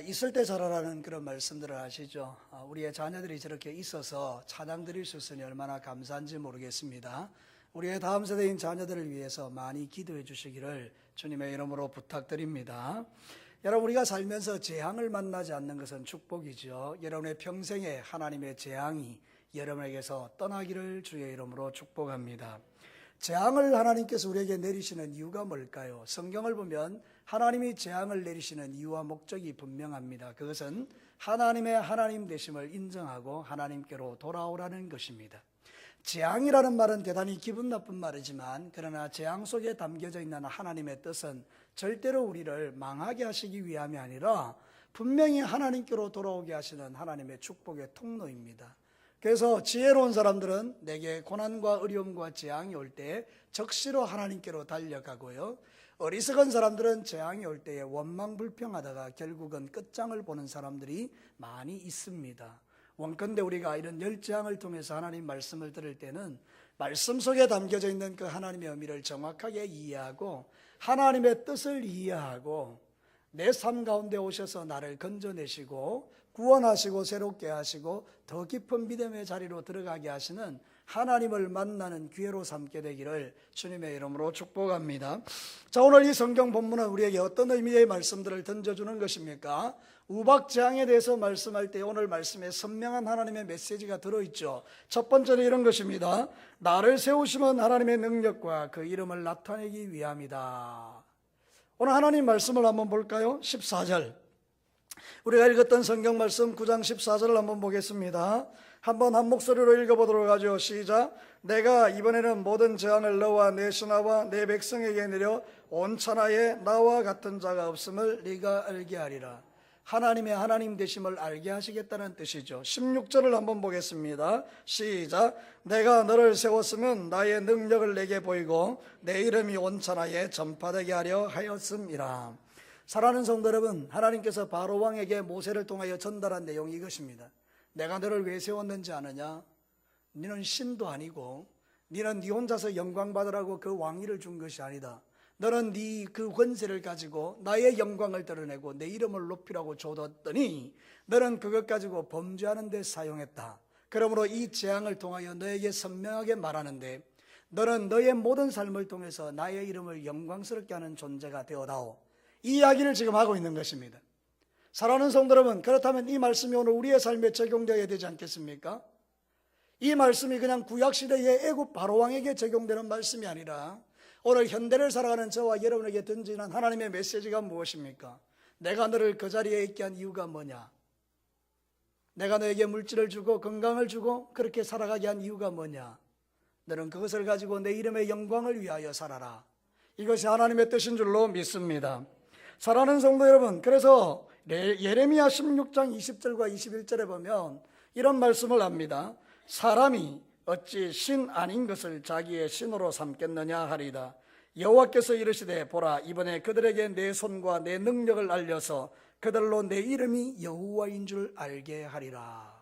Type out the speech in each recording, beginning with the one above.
있을 때 잘하라는 그런 말씀들을 하시죠. 우리의 자녀들이 저렇게 있어서 찬양 드릴 수 있으니 얼마나 감사한지 모르겠습니다. 우리의 다음 세대인 자녀들을 위해서 많이 기도해 주시기를 주님의 이름으로 부탁드립니다. 여러분, 우리가 살면서 재앙을 만나지 않는 것은 축복이죠. 여러분의 평생에 하나님의 재앙이 여러분에게서 떠나기를 주의 이름으로 축복합니다. 재앙을 하나님께서 우리에게 내리시는 이유가 뭘까요? 성경을 보면 하나님이 재앙을 내리시는 이유와 목적이 분명합니다. 그것은 하나님의 하나님 되심을 인정하고 하나님께로 돌아오라는 것입니다. 재앙이라는 말은 대단히 기분 나쁜 말이지만, 그러나 재앙 속에 담겨져 있는 하나님의 뜻은 절대로 우리를 망하게 하시기 위함이 아니라 분명히 하나님께로 돌아오게 하시는 하나님의 축복의 통로입니다. 그래서 지혜로운 사람들은 내게 고난과 어려움과 재앙이 올 때 적시로 하나님께로 달려가고요, 어리석은 사람들은 재앙이 올 때에 원망불평하다가 결국은 끝장을 보는 사람들이 많이 있습니다. 원컨대 우리가 이런 열재앙을 통해서 하나님 말씀을 들을 때는 말씀 속에 담겨져 있는 그 하나님의 의미를 정확하게 이해하고 하나님의 뜻을 이해하고 내 삶 가운데 오셔서 나를 건져내시고 구원하시고 새롭게 하시고 더 깊은 믿음의 자리로 들어가게 하시는 하나님을 만나는 기회로 삼게 되기를 주님의 이름으로 축복합니다. 자, 오늘 이 성경 본문은 우리에게 어떤 의미의 말씀들을 던져주는 것입니까? 우박재앙에 대해서 말씀할 때 오늘 말씀에 선명한 하나님의 메시지가 들어있죠. 첫 번째는 이런 것입니다. 나를 세우시면 하나님의 능력과 그 이름을 나타내기 위함이다. 오늘 하나님 말씀을 한번 볼까요? 14절, 우리가 읽었던 성경 말씀 9장 14절을 한번 보겠습니다. 한번 한 목소리로 읽어보도록 하죠. 시작. 내가 이번에는 모든 재앙을 너와 내 신하와 내 백성에게 내려 온 천하에 나와 같은 자가 없음을 네가 알게 하리라. 하나님의 하나님 되심을 알게 하시겠다는 뜻이죠. 16절을 한번 보겠습니다. 시작. 내가 너를 세웠으면 나의 능력을 내게 보이고 내 이름이 온 천하에 전파되게 하려 하였음이라. 사랑하는 성도 여러분, 하나님께서 바로 왕에게 모세를 통하여 전달한 내용이 이것입니다. 내가 너를 왜 세웠는지 아느냐? 너는 신도 아니고 너는 네 혼자서 영광 받으라고 그 왕위를 준 것이 아니다. 너는 네 그 권세를 가지고 나의 영광을 드러내고 내 이름을 높이라고 줬더니 너는 그것 가지고 범죄하는 데 사용했다. 그러므로 이 재앙을 통하여 너에게 선명하게 말하는데, 너는 너의 모든 삶을 통해서 나의 이름을 영광스럽게 하는 존재가 되어다오. 이 이야기를 지금 하고 있는 것입니다. 사랑하는 성도 여러분, 그렇다면 이 말씀이 오늘 우리의 삶에 적용되어야 되지 않겠습니까? 이 말씀이 그냥 구약시대의 애굽 바로왕에게 적용되는 말씀이 아니라 오늘 현대를 살아가는 저와 여러분에게 던지는 하나님의 메시지가 무엇입니까? 내가 너를 그 자리에 있게 한 이유가 뭐냐? 내가 너에게 물질을 주고 건강을 주고 그렇게 살아가게 한 이유가 뭐냐? 너는 그것을 가지고 내 이름의 영광을 위하여 살아라. 이것이 하나님의 뜻인 줄로 믿습니다. 사랑하는 성도 여러분, 그래서 예레미야 16장 20절과 21절에 보면 이런 말씀을 합니다. 사람이 어찌 신 아닌 것을 자기의 신으로 삼겠느냐 하리다. 여호와께서 이르시되 보라, 이번에 그들에게 내 손과 내 능력을 알려서 그들로 내 이름이 여호와인 줄 알게 하리라.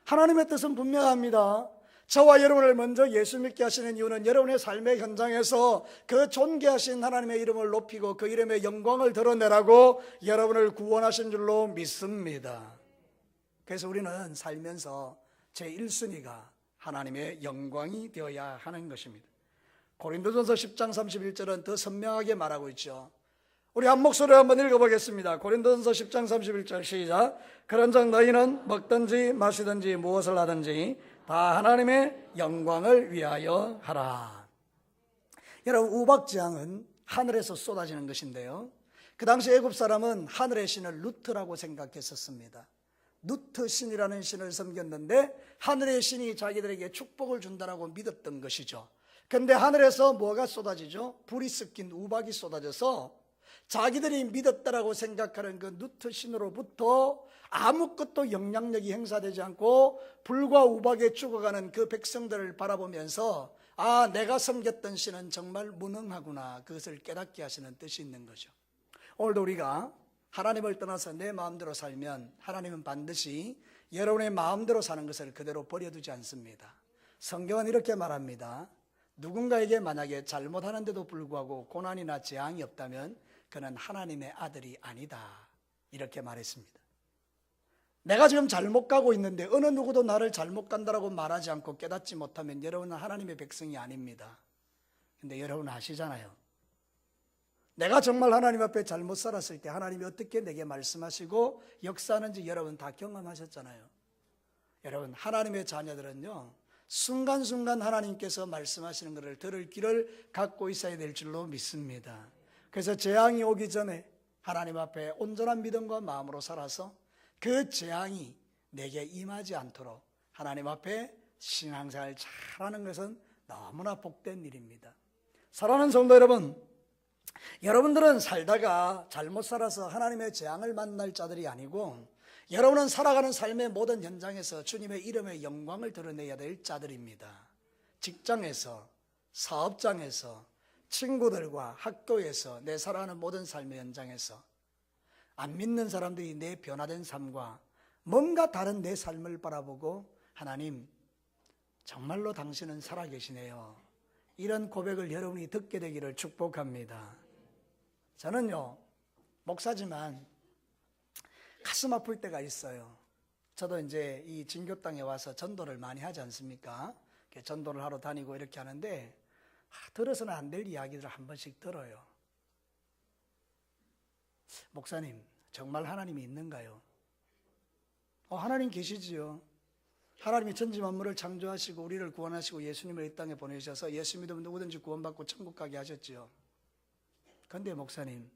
하나님의 뜻은 분명합니다. 저와 여러분을 먼저 예수 믿게 하시는 이유는 여러분의 삶의 현장에서 그 존귀하신 하나님의 이름을 높이고 그 이름의 영광을 드러내라고 여러분을 구원하신 줄로 믿습니다. 그래서 우리는 살면서 제1순위가 하나님의 영광이 되어야 하는 것입니다. 고린도전서 10장 31절은 더 선명하게 말하고 있죠. 우리 한 목소리로 한번 읽어보겠습니다. 고린도전서 10장 31절 시작. 그런즉 너희는 먹든지 마시든지 무엇을 하든지 다 하나님의 영광을 위하여 하라. 여러분, 우박재앙은 하늘에서 쏟아지는 것인데요, 그 당시 애굽 사람은 하늘의 신을 누트라고 생각했었습니다. 누트 신이라는 신을 섬겼는데 하늘의 신이 자기들에게 축복을 준다라고 믿었던 것이죠. 그런데 하늘에서 뭐가 쏟아지죠? 불이 섞인 우박이 쏟아져서 자기들이 믿었다라고 생각하는 그 누트 신으로부터 아무것도 영향력이 행사되지 않고 불과 우박에 죽어가는 그 백성들을 바라보면서 아, 내가 섬겼던 신은 정말 무능하구나, 그것을 깨닫게 하시는 뜻이 있는 거죠. 오늘도 우리가 하나님을 떠나서 내 마음대로 살면 하나님은 반드시 여러분의 마음대로 사는 것을 그대로 버려두지 않습니다. 성경은 이렇게 말합니다. 누군가에게 만약에 잘못하는데도 불구하고 고난이나 재앙이 없다면 그는 하나님의 아들이 아니다. 이렇게 말했습니다. 내가 지금 잘못 가고 있는데 어느 누구도 나를 잘못 간다라고 말하지 않고 깨닫지 못하면 여러분은 하나님의 백성이 아닙니다. 근데 여러분 아시잖아요. 내가 정말 하나님 앞에 잘못 살았을 때 하나님이 어떻게 내게 말씀하시고 역사하는지 여러분 다 경험하셨잖아요. 여러분, 하나님의 자녀들은요, 순간순간 하나님께서 말씀하시는 것을 들을 귀를 갖고 있어야 될 줄로 믿습니다. 그래서 재앙이 오기 전에 하나님 앞에 온전한 믿음과 마음으로 살아서 그 재앙이 내게 임하지 않도록 하나님 앞에 신앙생활 잘하는 것은 너무나 복된 일입니다. 사랑하는 성도 여러분, 여러분들은 살다가 잘못 살아서 하나님의 재앙을 만날 자들이 아니고 여러분은 살아가는 삶의 모든 현장에서 주님의 이름의 영광을 드러내야 될 자들입니다. 직장에서, 사업장에서, 친구들과 학교에서, 내 살아가는 모든 삶의 현장에서 안 믿는 사람들이 내 변화된 삶과 뭔가 다른 내 삶을 바라보고 하나님, 정말로 당신은 살아계시네요. 이런 고백을 여러분이 듣게 되기를 축복합니다. 저는요, 목사지만 가슴 아플 때가 있어요. 저도 이제 이 진교 땅에 와서 전도를 많이 하지 않습니까? 전도를 하러 다니고 이렇게 하는데 들어서는 안 될 이야기들을 한 번씩 들어요. 목사님, 정말 하나님이 있는가요? 하나님 계시지요. 하나님이 천지 만물을 창조하시고 우리를 구원하시고 예수님을 이 땅에 보내셔서 예수 믿으면 누구든지 구원받고 천국 가게 하셨지요. 그런데 목사님,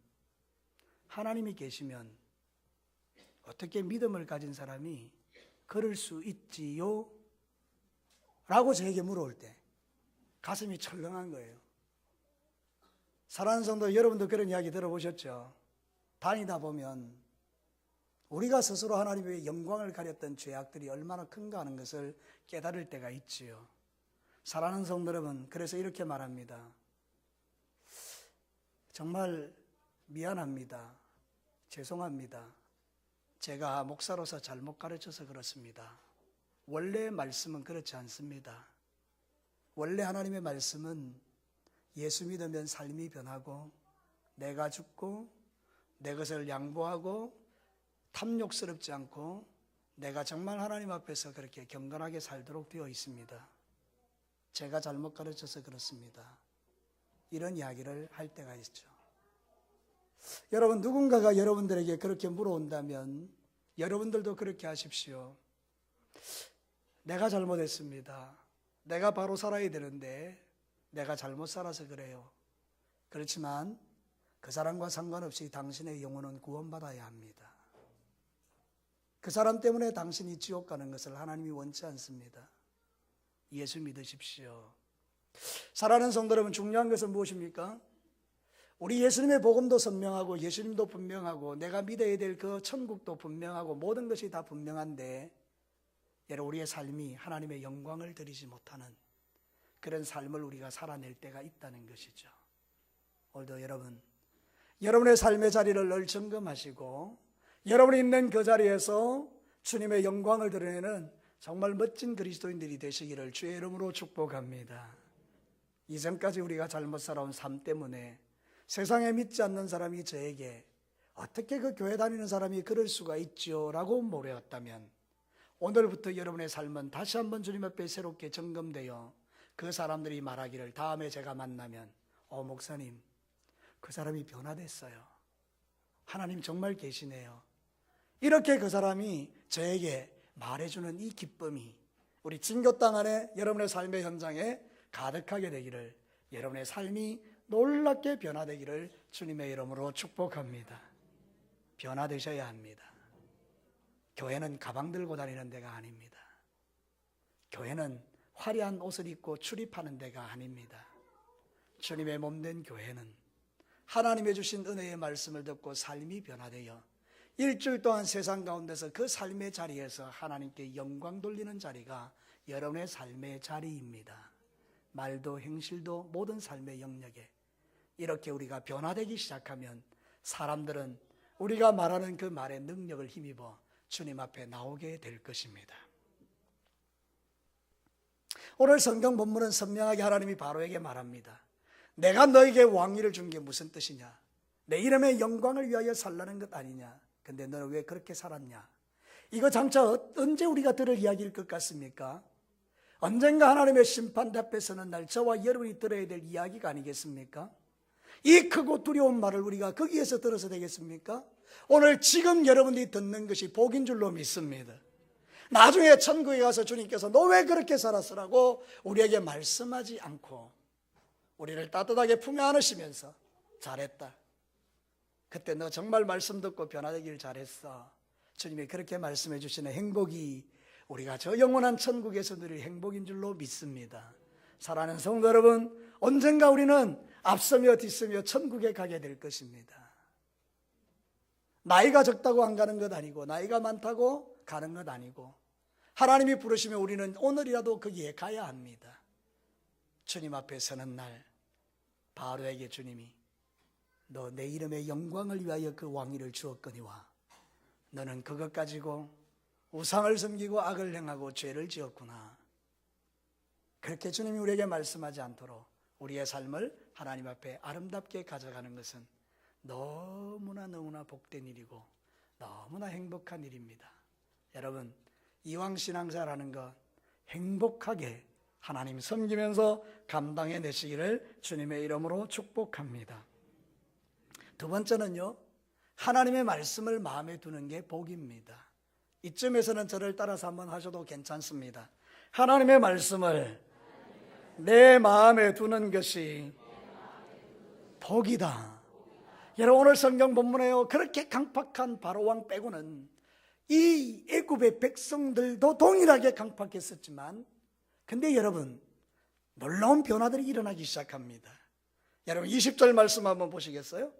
하나님이 계시면 어떻게 믿음을 가진 사람이 그럴 수 있지요? 라고 저에게 물어올 때 가슴이 철렁한 거예요. 사랑하는 성도 여러분도 그런 이야기 들어보셨죠? 다니다 보면 우리가 스스로 하나님의 영광을 가렸던 죄악들이 얼마나 큰가 하는 것을 깨달을 때가 있지요. 사랑하는 성도 여러분, 그래서 이렇게 말합니다. 정말 미안합니다. 죄송합니다. 제가 목사로서 잘못 가르쳐서 그렇습니다. 원래 말씀은 그렇지 않습니다. 원래 하나님의 말씀은 예수 믿으면 삶이 변하고 내가 죽고 내 것을 양보하고 탐욕스럽지 않고 내가 정말 하나님 앞에서 그렇게 경건하게 살도록 되어 있습니다. 제가 잘못 가르쳐서 그렇습니다. 이런 이야기를 할 때가 있죠. 여러분, 누군가가 여러분들에게 그렇게 물어온다면 여러분들도 그렇게 하십시오. 내가 잘못했습니다. 내가 바로 살아야 되는데 내가 잘못 살아서 그래요. 그렇지만 그 사람과 상관없이 당신의 영혼은 구원받아야 합니다. 그 사람 때문에 당신이 지옥 가는 것을 하나님이 원치 않습니다. 예수 믿으십시오. 사랑하는 성도 여러분, 중요한 것은 무엇입니까? 우리 예수님의 복음도 선명하고 예수님도 분명하고 내가 믿어야 될 그 천국도 분명하고 모든 것이 다 분명한데 여러분, 우리의 삶이 하나님의 영광을 드리지 못하는 그런 삶을 우리가 살아낼 때가 있다는 것이죠. 오늘도 여러분의 삶의 자리를 늘 점검하시고 여러분이 있는 그 자리에서 주님의 영광을 드러내는 정말 멋진 그리스도인들이 되시기를 주의 이름으로 축복합니다. 이전까지 우리가 잘못 살아온 삶 때문에 세상에 믿지 않는 사람이 저에게 어떻게 그 교회 다니는 사람이 그럴 수가 있지요? 라고 물어왔다면 오늘부터 여러분의 삶은 다시 한번 주님 앞에 새롭게 점검되어 그 사람들이 말하기를 다음에 제가 만나면 목사님, 그 사람이 변화됐어요. 하나님 정말 계시네요. 이렇게 그 사람이 저에게 말해주는 이 기쁨이 우리 진교 땅 안에 여러분의 삶의 현장에 가득하게 되기를, 여러분의 삶이 놀랍게 변화되기를 주님의 이름으로 축복합니다. 변화되셔야 합니다. 교회는 가방 들고 다니는 데가 아닙니다. 교회는 화려한 옷을 입고 출입하는 데가 아닙니다. 주님의 몸된 교회는 하나님의 주신 은혜의 말씀을 듣고 삶이 변화되어 일주일 동안 세상 가운데서 그 삶의 자리에서 하나님께 영광 돌리는 자리가 여러분의 삶의 자리입니다. 말도 행실도 모든 삶의 영역에 이렇게 우리가 변화되기 시작하면 사람들은 우리가 말하는 그 말의 능력을 힘입어 주님 앞에 나오게 될 것입니다. 오늘 성경 본문은 선명하게 하나님이 바로에게 말합니다. 내가 너에게 왕위를 준 게 무슨 뜻이냐? 내 이름의 영광을 위하여 살라는 것 아니냐? 근데 너는 왜 그렇게 살았냐? 이거 장차 언제 우리가 들을 이야기일 것 같습니까? 언젠가 하나님의 심판대 앞에 서는 날 저와 여러분이 들어야 될 이야기가 아니겠습니까? 이 크고 두려운 말을 우리가 거기에서 들어서 되겠습니까? 오늘 지금 여러분들이 듣는 것이 복인 줄로 믿습니다. 나중에 천국에 가서 주님께서 너 왜 그렇게 살았으라고 우리에게 말씀하지 않고 우리를 따뜻하게 품에 안으시면서 잘했다. 그때 너 정말 말씀 듣고 변화되길 잘했어. 주님이 그렇게 말씀해 주시는 행복이 우리가 저 영원한 천국에서 누릴 행복인 줄로 믿습니다. 사랑하는 성도 여러분, 언젠가 우리는 앞서며 뒤서며 천국에 가게 될 것입니다. 나이가 적다고 안 가는 것 아니고 나이가 많다고 가는 것 아니고 하나님이 부르시면 우리는 오늘이라도 거기에 가야 합니다. 주님 앞에 서는 날 바로에게 주님이 너 내 이름의 영광을 위하여 그 왕위를 주었거니와 너는 그것 가지고 우상을 섬기고 악을 행하고 죄를 지었구나. 그렇게 주님이 우리에게 말씀하지 않도록 우리의 삶을 하나님 앞에 아름답게 가져가는 것은 너무나 복된 일이고 너무나 행복한 일입니다. 여러분, 이왕신앙생활하는 것 행복하게 하나님 섬기면서 감당해내시기를 주님의 이름으로 축복합니다. 두 번째는요, 하나님의 말씀을 마음에 두는 게 복입니다. 이쯤에서는 저를 따라서 한번 하셔도 괜찮습니다. 하나님의 말씀을 내 마음에 두는 것이 복이다. 여러분, 오늘 성경 본문에요, 그렇게 강팍한 바로왕 빼고는 이 애굽의 백성들도 동일하게 강팍했었지만, 근데 여러분, 놀라운 변화들이 일어나기 시작합니다. 여러분, 20절 말씀 한번 보시겠어요?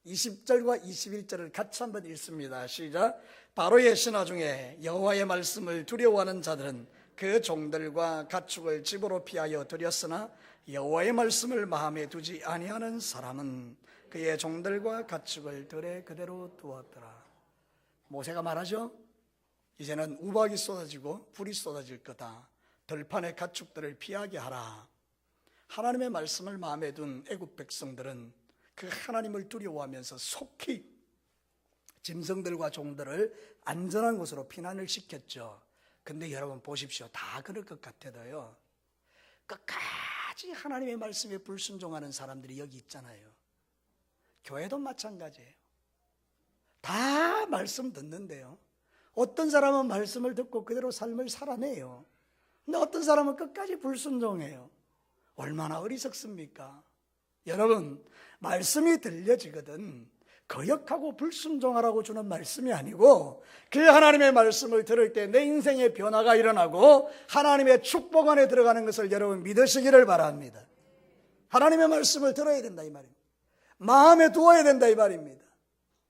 20절과 21절을 같이 한번 읽습니다. 시작. 바로의 신하 중에 여호와의 말씀을 두려워하는 자들은 그 종들과 가축을 집으로 피하여 들였으나 여호와의 말씀을 마음에 두지 아니하는 사람은 그의 종들과 가축을 들에 그대로 두었더라. 모세가 말하죠. 이제는 우박이 쏟아지고 불이 쏟아질 거다. 들판의 가축들을 피하게 하라. 하나님의 말씀을 마음에 둔 애굽 백성들은 그 하나님을 두려워하면서 속히 짐승들과 종들을 안전한 곳으로 피난을 시켰죠. 근데 여러분 보십시오. 다 그럴 것 같아도요, 끝까지 하나님의 말씀에 불순종하는 사람들이 여기 있잖아요. 교회도 마찬가지예요. 다 말씀 듣는데요, 어떤 사람은 말씀을 듣고 그대로 삶을 살아내요. 근데 어떤 사람은 끝까지 불순종해요. 얼마나 어리석습니까? 여러분, 말씀이 들려지거든 거역하고 불순종하라고 주는 말씀이 아니고, 그 하나님의 말씀을 들을 때 내 인생의 변화가 일어나고 하나님의 축복 안에 들어가는 것을 여러분 믿으시기를 바랍니다. 하나님의 말씀을 들어야 된다 이 말입니다. 마음에 두어야 된다 이 말입니다.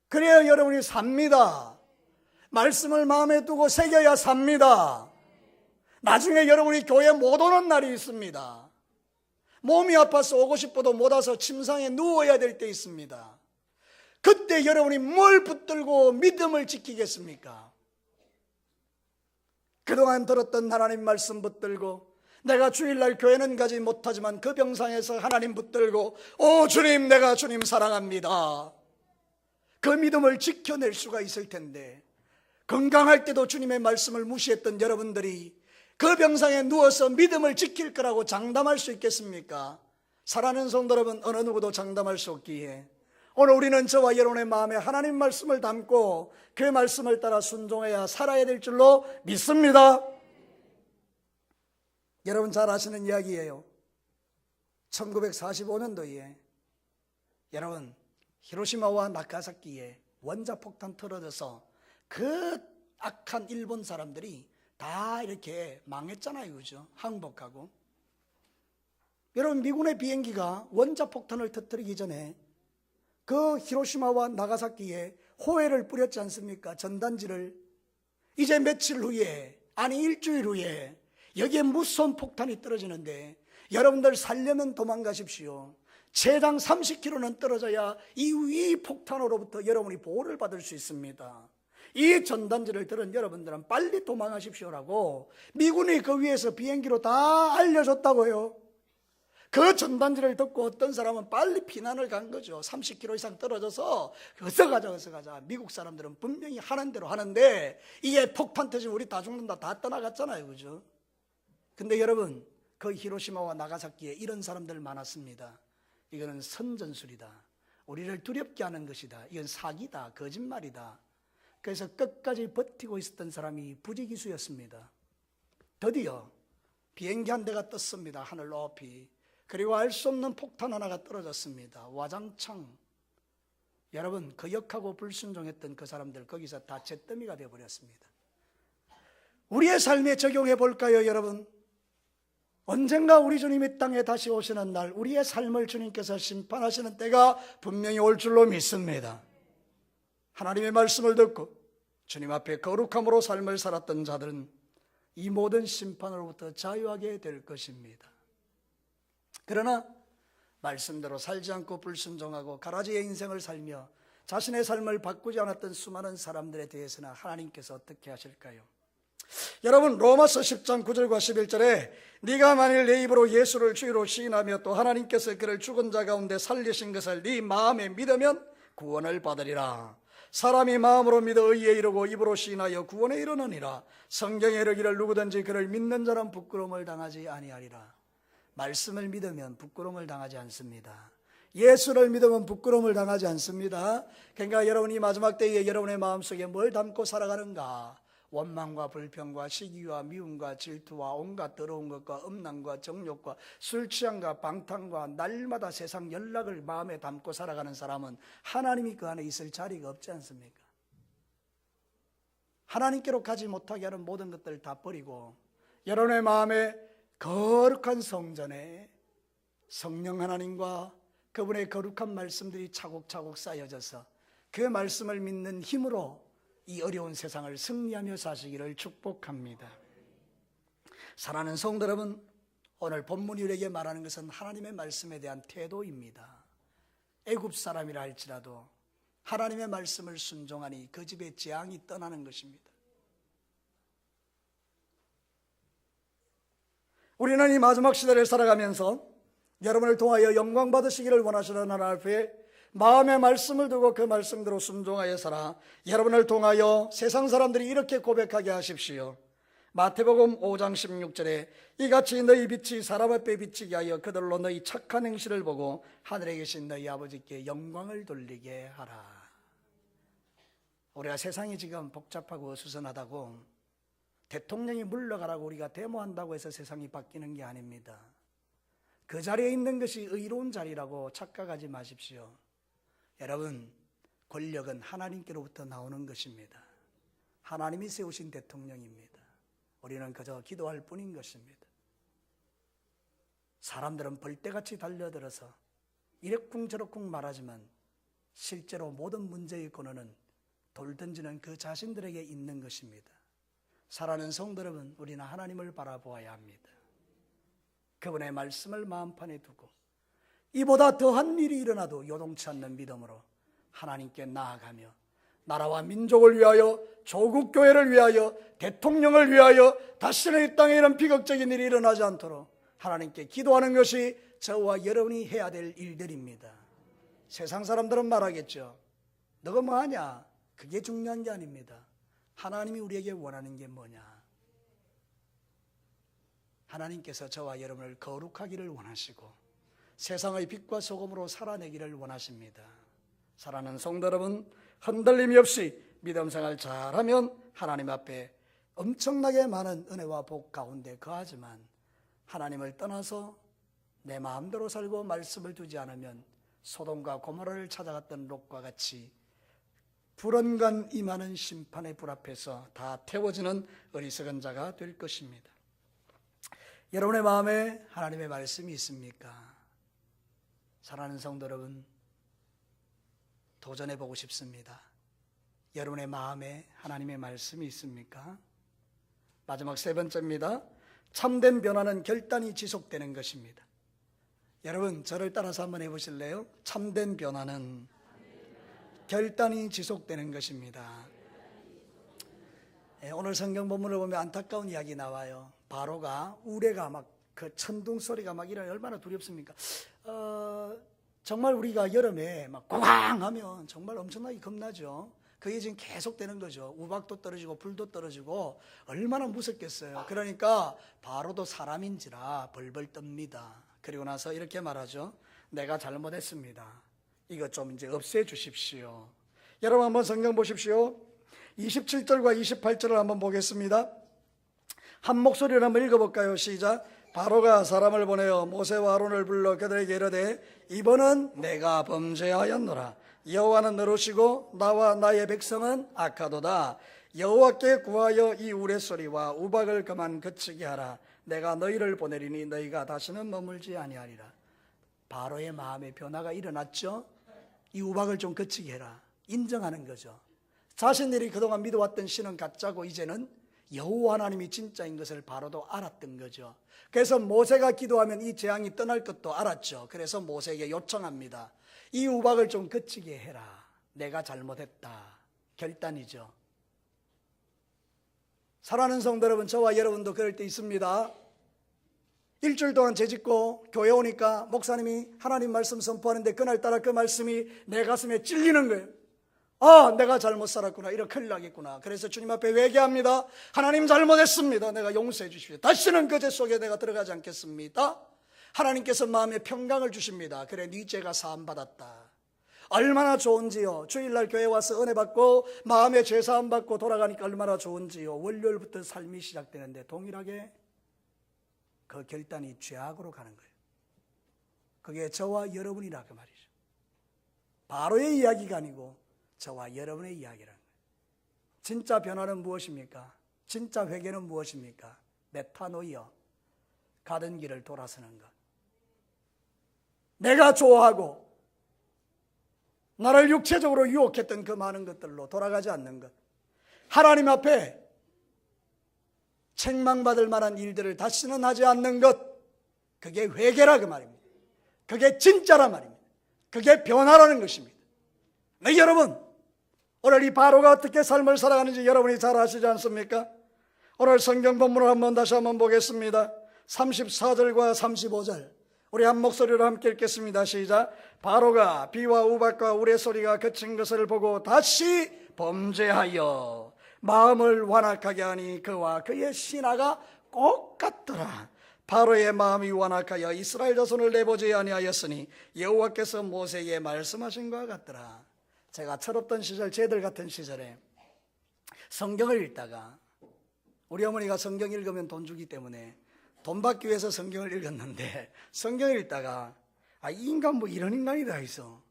그래야 여러분이 삽니다. 말씀을 마음에 두고 새겨야 삽니다. 나중에 여러분이 교회 못 오는 날이 있습니다. 몸이 아파서 오고 싶어도 못 와서 침상에 누워야 될 때 있습니다. 그때 여러분이 뭘 붙들고 믿음을 지키겠습니까? 그동안 들었던 하나님 말씀 붙들고, 내가 주일날 교회는 가지 못하지만 그 병상에서 하나님 붙들고, 오 주님, 내가 주님 사랑합니다, 그 믿음을 지켜낼 수가 있을 텐데, 건강할 때도 주님의 말씀을 무시했던 여러분들이 그 병상에 누워서 믿음을 지킬 거라고 장담할 수 있겠습니까? 사랑하는 성도 여러분, 어느 누구도 장담할 수 없기에 오늘 우리는 저와 여러분의 마음에 하나님 말씀을 담고 그 말씀을 따라 순종해야 살아야 될 줄로 믿습니다. 여러분 잘 아시는 이야기예요. 1945년도에 여러분 히로시마와 나가사키에 원자폭탄 터져서 그 악한 일본 사람들이 다 이렇게 망했잖아요, 그죠? 항복하고. 여러분, 미군의 비행기가 원자폭탄을 터뜨리기 전에 그 히로시마와 나가사키에 호해를 뿌렸지 않습니까? 전단지를. 이제 며칠 후에, 아니 일주일 후에 여기에 무서운 폭탄이 떨어지는데 여러분들 살려면 도망가십시오. 최장 30km는 떨어져야 이 폭탄으로부터 여러분이 보호를 받을 수 있습니다. 이 전단지를 들은 여러분들은 빨리 도망하십시오라고 미군이 그 위에서 비행기로 다 알려줬다고요. 그 전단지를 듣고 어떤 사람은 빨리 피난을 간 거죠. 30km 이상 떨어져서 어서 가자. 미국 사람들은 분명히 하는 대로 하는데 이게 폭탄 터지면 우리 다 죽는다, 다 떠나갔잖아요, 그죠? 근데 여러분, 그 히로시마와 나가사키에 이런 사람들 많았습니다. 이거는 선전술이다, 우리를 두렵게 하는 것이다, 이건 사기다, 거짓말이다. 그래서 끝까지 버티고 있었던 사람이 부지기수였습니다. 드디어 비행기 한 대가 떴습니다, 하늘 높이. 그리고 알 수 없는 폭탄 하나가 떨어졌습니다, 와장창. 여러분, 그 역하고 불순종했던 그 사람들 거기서 다 잿더미가 되어버렸습니다. 우리의 삶에 적용해 볼까요, 여러분? 언젠가 우리 주님이 땅에 다시 오시는 날 우리의 삶을 주님께서 심판하시는 때가 분명히 올 줄로 믿습니다. 하나님의 말씀을 듣고 주님 앞에 거룩함으로 삶을 살았던 자들은 이 모든 심판으로부터 자유하게 될 것입니다. 그러나 말씀대로 살지 않고 불순종하고 가라지의 인생을 살며 자신의 삶을 바꾸지 않았던 수많은 사람들에 대해서는 하나님께서 어떻게 하실까요? 여러분, 로마서 10장 9절과 11절에 네가 만일 내 입으로 예수를 주로 시인하며 또 하나님께서 그를 죽은 자 가운데 살리신 것을 네 마음에 믿으면 구원을 받으리라. 사람이 마음으로 믿어 의에 이르고 입으로 시인하여 구원에 이르느니라. 성경에 이르기를 누구든지 그를 믿는 자는 부끄러움을 당하지 아니하리라. 말씀을 믿으면 부끄러움을 당하지 않습니다. 예수를 믿으면 부끄러움을 당하지 않습니다. 그러니까 여러분이 마지막 때에 여러분의 마음속에 뭘 담고 살아가는가? 원망과 불평과 시기와 미움과 질투와 온갖 더러운 것과 음란과 정욕과 술 취함과 방탕과 날마다 세상 연락을 마음에 담고 살아가는 사람은 하나님이 그 안에 있을 자리가 없지 않습니까? 하나님께로 가지 못하게 하는 모든 것들을 다 버리고 여러분의 마음에 거룩한 성전에 성령 하나님과 그분의 거룩한 말씀들이 차곡차곡 쌓여져서 그 말씀을 믿는 힘으로 이 어려운 세상을 승리하며 사시기를 축복합니다. 사랑하는 성도 여러분, 오늘 본문이 우리에게 말하는 것은 하나님의 말씀에 대한 태도입니다. 애굽 사람이라 할지라도 하나님의 말씀을 순종하니 그 집에 재앙이 떠나는 것입니다. 우리는 이 마지막 시대를 살아가면서 여러분을 통하여 영광 받으시기를 원하시는 하나님 앞에 마음의 말씀을 두고 그 말씀대로 순종하여 살아 여러분을 통하여 세상 사람들이 이렇게 고백하게 하십시오. 마태복음 5장 16절에 이같이 너희 빛이 사람 앞에 비치게 하여 그들로 너희 착한 행실을 보고 하늘에 계신 너희 아버지께 영광을 돌리게 하라. 우리가 세상이 지금 복잡하고 어수선하다고 대통령이 물러가라고 우리가 데모한다고 해서 세상이 바뀌는 게 아닙니다. 그 자리에 있는 것이 의로운 자리라고 착각하지 마십시오. 여러분, 권력은 하나님께로부터 나오는 것입니다. 하나님이 세우신 대통령입니다. 우리는 그저 기도할 뿐인 것입니다. 사람들은 벌떼같이 달려들어서 이래쿵저래쿵 말하지만 실제로 모든 문제의 근원은 돌 던지는 그 자신들에게 있는 것입니다. 사랑하는 성도 여러분, 우리는 하나님을 바라보아야 합니다. 그분의 말씀을 마음판에 두고 이보다 더한 일이 일어나도 요동치 않는 믿음으로 하나님께 나아가며 나라와 민족을 위하여, 조국 교회를 위하여, 대통령을 위하여 다시는 이 땅에 이런 비극적인 일이 일어나지 않도록 하나님께 기도하는 것이 저와 여러분이 해야 될 일들입니다. 세상 사람들은 말하겠죠. 너가 뭐하냐? 그게 중요한 게 아닙니다. 하나님이 우리에게 원하는 게 뭐냐? 하나님께서 저와 여러분을 거룩하기를 원하시고 세상의 빛과 소금으로 살아내기를 원하십니다. 사랑하는 성도 여러분, 흔들림이 없이 믿음 생활 잘하면 하나님 앞에 엄청나게 많은 은혜와 복 가운데 거하지만 하나님을 떠나서 내 마음대로 살고 말씀을 두지 않으면 소돔과 고모라를 찾아갔던 롯과 같이 불언간 임하는 심판의 불 앞에서 다 태워지는 어리석은 자가 될 것입니다. 여러분의 마음에 하나님의 말씀이 있습니까? 사랑하는 성도 여러분, 도전해 보고 싶습니다. 여러분의 마음에 하나님의 말씀이 있습니까? 마지막 세 번째입니다. 참된 변화는 결단이 지속되는 것입니다. 여러분, 저를 따라서 한번 해보실래요? 참된 변화는 결단이 지속되는 것입니다. 오늘 성경 본문을 보면 안타까운 이야기 나와요. 바로가 우레가 막 그 천둥 소리가 막 이러니 얼마나 두렵습니까? 정말 우리가 여름에 막 고강하면 정말 엄청나게 겁나죠. 그게 지금 계속되는 거죠. 우박도 떨어지고 불도 떨어지고 얼마나 무섭겠어요. 그러니까 바로도 사람인지라 벌벌 떱니다. 그리고 나서 이렇게 말하죠. 내가 잘못했습니다. 이것 좀 이제 없애 주십시오. 여러분 한번 성경 보십시오. 27절과 28절을 한번 보겠습니다. 한 목소리로 한번 읽어볼까요? 시작. 바로가 사람을 보내어 모세와 아론을 불러 그들에게 이르되 이번은 내가 범죄하였노라. 여호와는 너로시고 나와 나의 백성은 악하도다. 여호와께 구하여 이 우레소리와 우박을 그만 그치게 하라. 내가 너희를 보내리니 너희가 다시는 머물지 아니하리라. 바로의 마음의 변화가 일어났죠. 이 우박을 좀 그치게 해라. 인정하는 거죠. 자신들이 그동안 믿어왔던 신은 가짜고 이제는 여호와 하나님이 진짜인 것을 바로도 알았던 거죠. 그래서 모세가 기도하면 이 재앙이 떠날 것도 알았죠. 그래서 모세에게 요청합니다. 이 우박을 좀 그치게 해라. 내가 잘못했다. 결단이죠. 사랑하는 성도 여러분, 저와 여러분도 그럴 때 있습니다. 일주일 동안 재짓고 교회 오니까 목사님이 하나님 말씀 선포하는데 그날따라 그 말씀이 내 가슴에 찔리는 거예요. 아, 내가 잘못 살았구나. 이렇게 큰일 나겠구나. 그래서 주님 앞에 회개합니다. 하나님 잘못했습니다. 내가 용서해 주십시오. 다시는 그 죄 속에 내가 들어가지 않겠습니다. 하나님께서 마음에 평강을 주십니다. 그래, 네 죄가 사함받았다. 얼마나 좋은지요. 주일날 교회 와서 은혜 받고 마음에 죄 사함 받고 돌아가니까 얼마나 좋은지요. 월요일부터 삶이 시작되는데 동일하게 그 결단이 죄악으로 가는 거예요. 그게 저와 여러분이라 그 말이죠. 바로의 이야기가 아니고 저와 여러분의 이야기라는 거예요. 진짜 변화는 무엇입니까? 진짜 회개는 무엇입니까? 메타노이어, 가던 길을 돌아서는 것. 내가 좋아하고 나를 육체적으로 유혹했던 그 많은 것들로 돌아가지 않는 것. 하나님 앞에 책망받을 만한 일들을 다시는 하지 않는 것. 그게 회개라 그 말입니다. 그게 진짜란 말입니다. 그게 변화라는 것입니다. 네, 여러분, 오늘 이 바로가 어떻게 삶을 살아가는지 여러분이 잘 아시지 않습니까? 오늘 성경 본문을 다시 한번 보겠습니다. 34절과 35절 우리 한 목소리로 함께 읽겠습니다. 시작. 바로가 비와 우박과 우레소리가 그친 것을 보고 다시 범죄하여 마음을 완악하게 하니 그와 그의 신하가 꼭 같더라. 바로의 마음이 완악하여 이스라엘 자손을 내보지 아니하였으니 여호와께서 모세에게 말씀하신 것과 같더라. 제가 철없던 시절, 쟤들 같은 시절에 성경을 읽다가 우리 어머니가 성경 읽으면 돈 주기 때문에 돈 받기 위해서 성경을 읽었는데 성경을 읽다가 이 인간 뭐 이런 인간이 다 있어.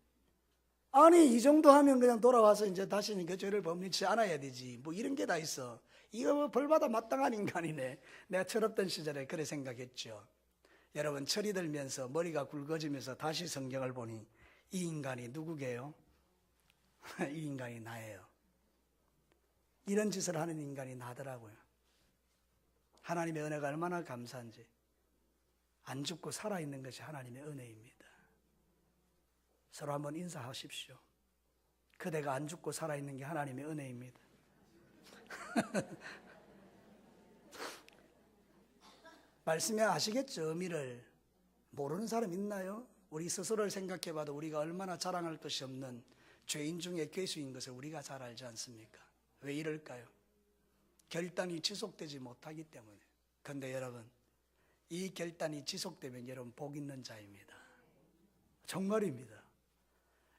아니 이 정도 하면 그냥 돌아와서 이제 다시는 그 죄를 범치 않아야 되지. 뭐 이런 게 다 있어. 이거 뭐 벌받아 마땅한 인간이네. 내가 철없던 시절에 그래 생각했죠. 여러분 철이 들면서 머리가 굵어지면서 다시 성경을 보니 이 인간이 누구게요? 이 인간이 나예요. 이런 짓을 하는 인간이 나더라고요. 하나님의 은혜가 얼마나 감사한지. 안 죽고 살아있는 것이 하나님의 은혜입니다. 서로 한번 인사하십시오. 그대가 안 죽고 살아있는 게 하나님의 은혜입니다. 말씀에 아시겠죠? 의미를 모르는 사람 있나요? 우리 스스로를 생각해봐도 우리가 얼마나 자랑할 것이 없는 죄인 중에 괴수인 것을 우리가 잘 알지 않습니까? 왜 이럴까요? 결단이 지속되지 못하기 때문에. 그런데 여러분, 이 결단이 지속되면 여러분 복 있는 자입니다. 정말입니다.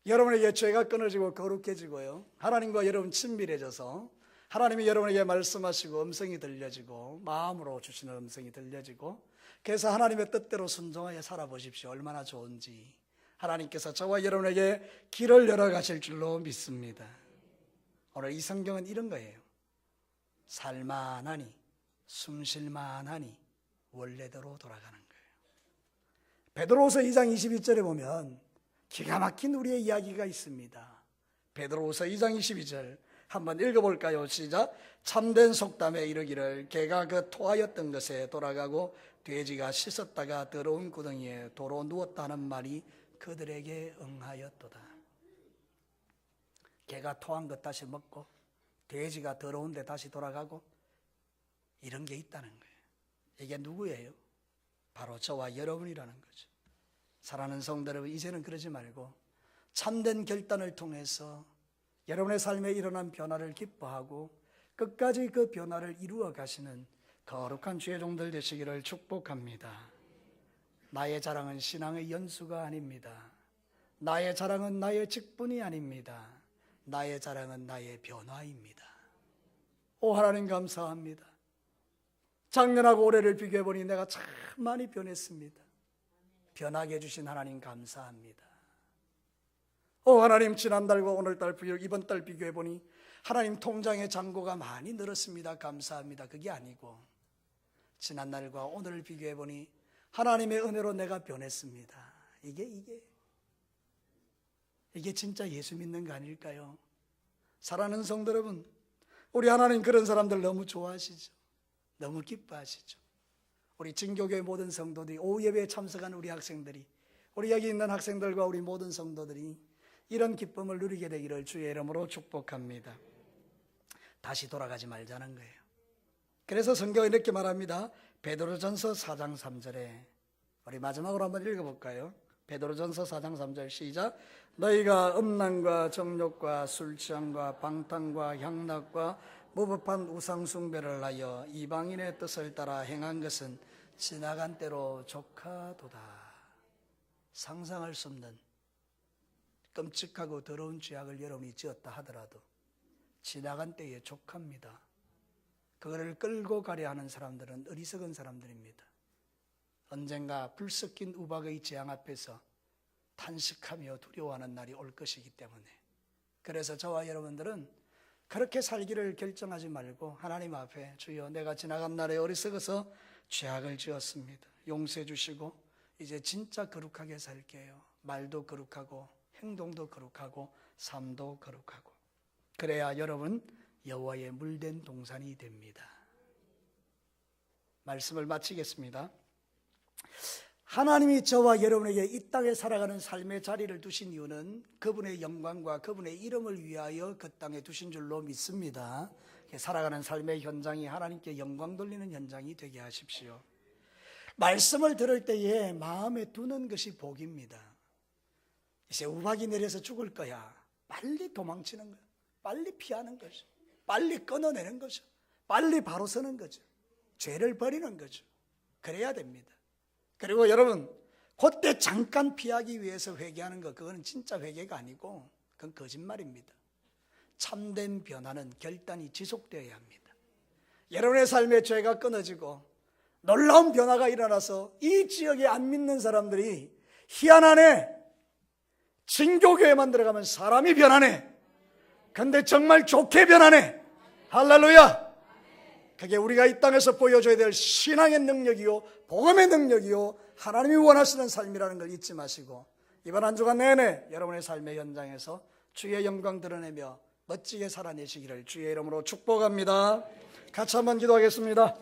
여러분에게 죄가 끊어지고 거룩해지고요, 하나님과 여러분 친밀해져서 하나님이 여러분에게 말씀하시고 음성이 들려지고 마음으로 주시는 음성이 들려지고, 그래서 하나님의 뜻대로 순종하여 살아보십시오. 얼마나 좋은지 하나님께서 저와 여러분에게 길을 열어가실 줄로 믿습니다. 오늘 이 성경은 이런 거예요. 살만하니 숨쉴만하니 원래대로 돌아가는 거예요. 베드로후서 2장 22절에 보면 기가 막힌 우리의 이야기가 있습니다. 베드로후서 2장 22절 한번 읽어볼까요? 시작. 참된 속담에 이르기를 개가 그 토하였던 것에 돌아가고 돼지가 씻었다가 더러운 구덩이에 도로 누웠다 하는 말이 그들에게 응하였도다. 개가 토한 것 다시 먹고 돼지가 더러운데 다시 돌아가고 이런 게 있다는 거예요. 이게 누구예요? 바로 저와 여러분이라는 거죠. 사랑하는 성도 여러분, 이제는 그러지 말고 참된 결단을 통해서 여러분의 삶에 일어난 변화를 기뻐하고 끝까지 그 변화를 이루어 가시는 거룩한 주의 종들 되시기를 축복합니다. 나의 자랑은 신앙의 연수가 아닙니다. 나의 자랑은 나의 직분이 아닙니다. 나의 자랑은 나의 변화입니다. 오 하나님 감사합니다. 작년하고 올해를 비교해보니 내가 참 많이 변했습니다. 변하게 해주신 하나님 감사합니다. 오 하나님, 지난달과 오늘달 이번 달 비교해보니 하나님 통장의 잔고가 많이 늘었습니다. 감사합니다. 그게 아니고 지난날과 오늘을 비교해보니 하나님의 은혜로 내가 변했습니다. 이게 진짜 예수 믿는 거 아닐까요? 사랑하는 성도 여러분, 우리 하나님 그런 사람들 너무 좋아하시죠? 너무 기뻐하시죠? 우리 진교교회 모든 성도들이, 오후 예배에 참석한 우리 학생들이, 우리 여기 있는 학생들과 우리 모든 성도들이 이런 기쁨을 누리게 되기를 주의 이름으로 축복합니다. 다시 돌아가지 말자는 거예요. 그래서 성경은 이렇게 말합니다. 베드로전서 4장 3절에 우리 마지막으로 한번 읽어볼까요? 베드로전서 4장 3절 시작. 너희가 음란과 정욕과 술취함과 방탕과 향락과 무법한 우상숭배를 하여 이방인의 뜻을 따라 행한 것은 지나간 때로 족하도다. 상상할 수 없는 끔찍하고 더러운 죄악을 여러분이 지었다 하더라도 지나간 때에 족합니다. 그거를 끌고 가려 하는 사람들은 어리석은 사람들입니다. 언젠가 불 섞인 우박의 재앙 앞에서 탄식하며 두려워하는 날이 올 것이기 때문에, 그래서 저와 여러분들은 그렇게 살기를 결정하지 말고 하나님 앞에, 주여 내가 지나간 날에 어리석어서 죄악을 지었습니다. 용서해 주시고 이제 진짜 거룩하게 살게요. 말도 거룩하고 행동도 거룩하고 삶도 거룩하고, 그래야 여러분 여호와의 물된 동산이 됩니다. 말씀을 마치겠습니다. 하나님이 저와 여러분에게 이 땅에 살아가는 삶의 자리를 두신 이유는 그분의 영광과 그분의 이름을 위하여 그 땅에 두신 줄로 믿습니다. 살아가는 삶의 현장이 하나님께 영광 돌리는 현장이 되게 하십시오. 말씀을 들을 때에 마음에 두는 것이 복입니다. 이제 우박이 내려서 죽을 거야. 빨리 도망치는 거야. 빨리 피하는 거죠. 빨리 끊어내는 거죠. 빨리 바로 서는 거죠. 죄를 버리는 거죠. 그래야 됩니다. 그리고 여러분, 그때 잠깐 피하기 위해서 회개하는 거, 그거는 진짜 회개가 아니고 그건 거짓말입니다. 참된 변화는 결단이 지속되어야 합니다. 여러분의 삶에 죄가 끊어지고 놀라운 변화가 일어나서 이 지역에 안 믿는 사람들이 희한하네, 진교교회만 들어가면 사람이 변하네, 근데 정말 좋게 변하네, 할렐루야. 그게 우리가 이 땅에서 보여줘야 될 신앙의 능력이요, 복음의 능력이요, 하나님이 원하시는 삶이라는 걸 잊지 마시고 이번 한 주간 내내 여러분의 삶의 현장에서 주의 영광 드러내며 멋지게 살아내시기를 주의 이름으로 축복합니다. 같이 한번 기도하겠습니다.